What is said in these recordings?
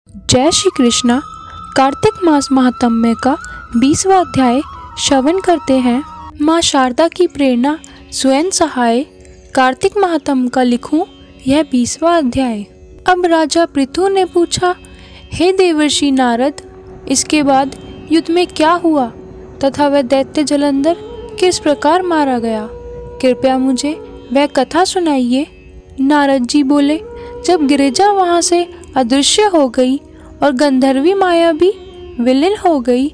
जय श्री कृष्णा। कार्तिक मास महात्म्य का 20वां अध्याय श्रवण करते हैं। माँ शारदा की प्रेरणा स्वयं सहाय। कार्तिक महात्म्य का लिखूं यह 20वां अध्याय। अब राजा पृथु ने पूछा, हे देवर्षि नारद, इसके बाद युद्ध में क्या हुआ तथा वह दैत्य जलंधर किस प्रकार मारा गया? कृपया मुझे वह कथा सुनाइए। नारद जी बोले, जब गिरिजा वहाँ से अदृश्य हो गई और गंधर्वी माया भी विलीन हो गई,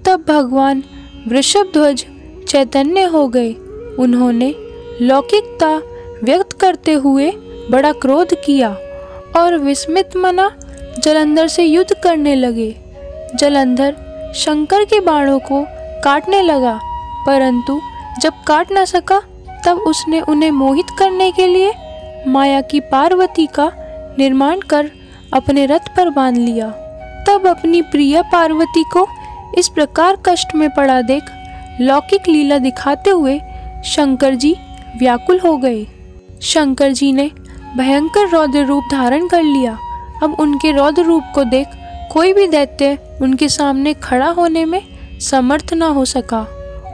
तब भगवान वृषभध्वज चैतन्य हो गए। उन्होंने लौकिकता व्यक्त करते हुए बड़ा क्रोध किया और विस्मित मना जलंधर से युद्ध करने लगे। जलंधर शंकर के बाणों को काटने लगा, परंतु जब काट न सका तब उसने उन्हें मोहित करने के लिए माया की पार्वती का निर्माण कर अपने रथ पर बांध लिया। तब अपनी प्रिय पार्वती को इस प्रकार कष्ट में पड़ा देख लौकिक लीला दिखाते हुए शंकर जी व्याकुल हो गए। शंकर जी ने भयंकर रौद्र रूप धारण कर लिया। अब उनके रौद्र रूप को देख कोई भी दैत्य उनके सामने खड़ा होने में समर्थ न हो सका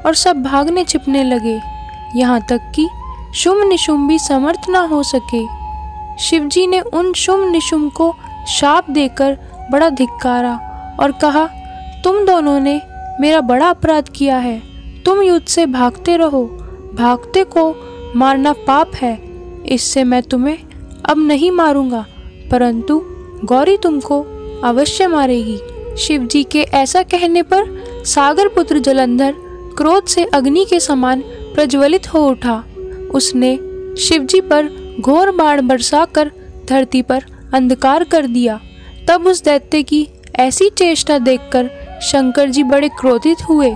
और सब भागने छिपने लगे, यहाँ तक कि शुंभ निशुंभ भी समर्थ न हो सके। शिवजी ने उन शुंभ निशुंभ को शाप देकर बड़ा धिक्कारा और कहा, तुम दोनों ने मेरा बड़ा अपराध किया है। तुम युद्ध से भागते रहो, भागते को मारना पाप है। इससे मैं तुम्हें अब नहीं मारूंगा, परंतु गौरी तुमको अवश्य मारेगी। शिवजी के ऐसा कहने पर सागर पुत्र जलंधर क्रोध से अग्नि के समान प्रज्वलित हो उठा। उसने शिवजी पर घोर बाण बरसाकर धरती पर अंधकार कर दिया। तब उस दैत्य की ऐसी चेष्टा देखकर शंकर जी बड़े क्रोधित हुए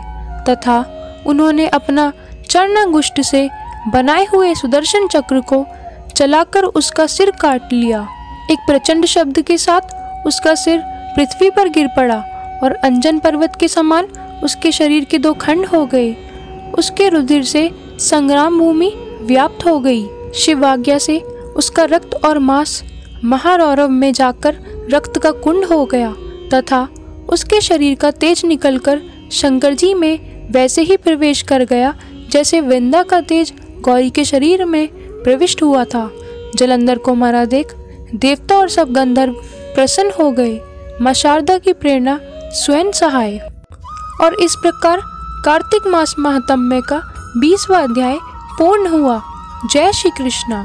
तथा उन्होंने अपना चरणगुष्ठ से बनाए हुए सुदर्शन चक्र को चलाकर उसका सिर काट लिया। एक प्रचंड शब्द के साथ उसका सिर पृथ्वी पर गिर पड़ा और अंजन पर्वत के समान उसके शरीर के 2 खंड हो गए। उसके रुधिर से संग्राम भूमि व्याप्त हो गई। शिवाज्ञा से उसका रक्त और मांस महारौरव में जाकर रक्त का कुंड हो गया तथा उसके शरीर का तेज निकलकर शंकर जी में वैसे ही प्रवेश कर गया जैसे विंदा का तेज गौरी के शरीर में प्रविष्ट हुआ था। जलंधर को मारा देख देवता और सब गंधर्व प्रसन्न हो गए। माँ शारदा की प्रेरणा स्वयं सहाय। और इस प्रकार कार्तिक मास महात्म्य का 20वां अध्याय पूर्ण हुआ। जय श्री कृष्णा।